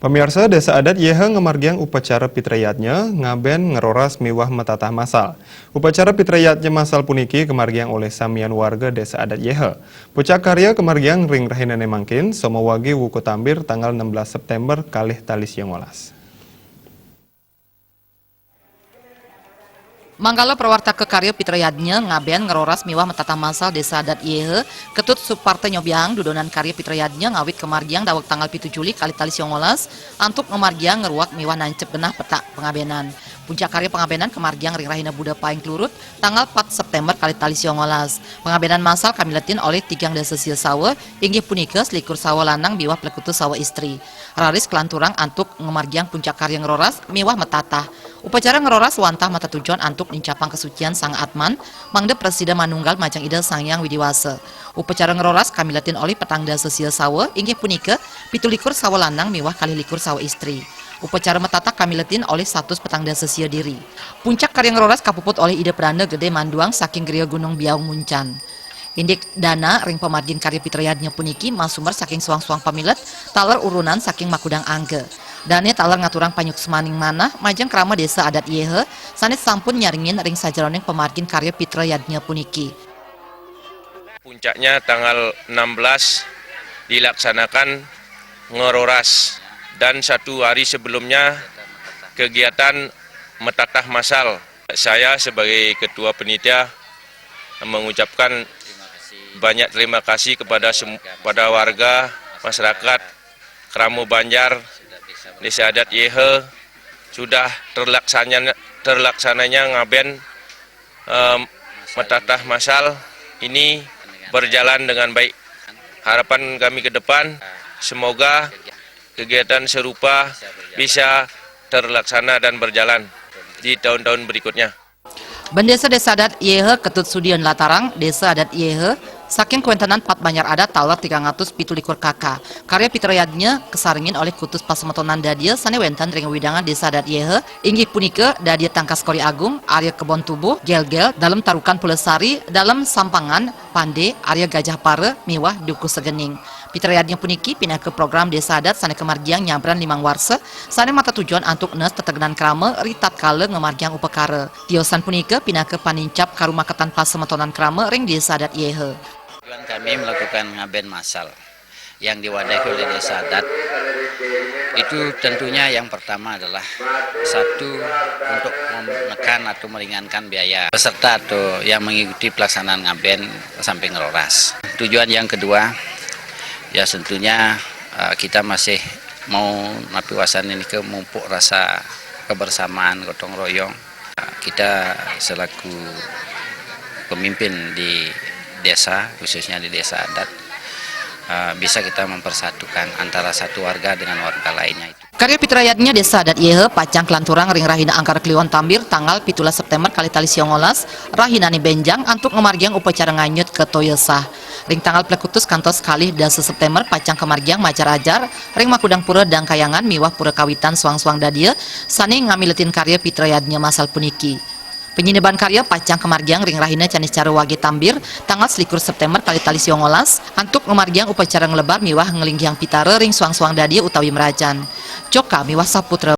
Pemirsa Desa Adat Yehe ngemargiang upacara pitrayatnya ngaben ngeroras miwah metatah masal. Upacara pitrayatnya masal puniki kemargiang oleh samian warga Desa Adat Yehe. Pucak karya kemargiang ring rahinane mangkin sama wagi wuku tambir tanggal 16 September kalih talis yang walas. Manggala perwarta kekarya pitrayatnya ngaben ngeroras miwah metatah masal Desa Adat Yehe ketut subpartai nyobiang dudonan karya pitrayatnya ngawit kemargiang dawak tanggal 7 Juli kali tali 19 antuk ngemargiang ngeruak miwah nancep benah petak pengabenan. Puncak karya pengabenan kemargiang ring rahina Buddha Paing Klurut tanggal 4 September kali tali 19. Pengabenan masal kamiletin oleh tigang desa sil sawa inggih punika selikur sawa lanang biwah plekutu sawa istri. Raris kelanturang antuk ngemargiang puncak karya ngeroras miwah metatah. Upacara ngeroras wantah mata tujuan antuk nincapang kesucian Sang Atman, mangde Presiden Manunggal Majang Ida Sangyang Widiwasa. Upacara ngeroras kamiletin oleh petangda sosial sawa, inggih punika 17 sawa lanang miwah kali likur sawa istri. Upacara metatah kamiletin oleh 100 petangda sosial diri. Puncak karya ngeroras kapuput oleh ide peranda gede manduang saking geria Gunung Biaung Muncan. Indik dana ring pemargin karya pitrayatnya puniki masumber saking suang-suang pamilet, taler urunan saking makudang angge. Dane taler ngaturang panyuk semaning manah majang krama Desa Adat Yehe sanes sampun nyaringin ring sajeroning pemargin karya pitrayatnya puniki. Puncaknya tanggal 16 dilaksanakan ngeroras dan satu hari sebelumnya kegiatan metatah masal. Saya sebagai ketua panitia mengucapkan banyak terima kasih kepada warga masyarakat Kramo Banjar Desa Adat Yehe sudah terlaksananya ngaben metatah masal ini berjalan dengan baik. Harapan kami ke depan semoga kegiatan serupa bisa terlaksana dan berjalan di tahun-tahun berikutnya. Bendesa Desa Adat Yehe ketut sudion latarang Desa Adat Yehe saking kuentenan 4 Banjar Adat taler 317 kakak. Karya pitrayatnya kesaringin oleh kutus pasemetonan dadia sane wentan ring widangan Desa Adat Yehe inggih punika dadia Tangkas Kori Agung, Arya Kebon Tubuh, Gel-gel dalam Tarukan Pulesari, dalam Sampangan, Pande, Arya Gajah Pare, miwah Duku Segening. Pitrayatnya puniki pindah ke program Desa Adat sane kemargiang nyabran limang warse sane mata tujuan antuk nes tetegenan krama ritat kale ngemargiang upekare. Tiosan punika pindah ke panincap karumaketan pasemetonan krama ring Desa Adat Yehe. Kami melakukan ngaben masal yang diwadahi oleh Desa Adat. Itu tentunya yang pertama adalah satu untuk menekan atau meringankan biaya peserta atau yang mengikuti pelaksanaan ngaben sampai ngeroras. Tujuan yang kedua ya tentunya kita masih mau napi wasan ini ke mumpuk rasa kebersamaan gotong royong. Kita selaku pemimpin di desa, khususnya di Desa Adat, bisa kita mempersatukan antara satu warga dengan warga lainnya itu. Karya pitrayatnya Desa Adat Yehe pacang kelanturang ring rahina angkara kliwon tambir tanggal 17 September kali tali 19 rahinani benjang antuk ngemargiang upacara nganyut ke toyesah. Ring tanggal plekutus kantos kali dasa September pacang kemargiang macar ajar ring makudang pura dan kayangan miwah pura kawitan suang-suang dadia sane ngamiletin karya pitrayatnya masal puniki. Penyineban karya pacang kemargiang ring rahina canis cara wage tambir tanggal 21 September kali tali 19 antuk ngemargiang upacara ngelebar miwah ngelinggiang pitare ring suang-suang dadia utawi merajan. Joka miwah saputra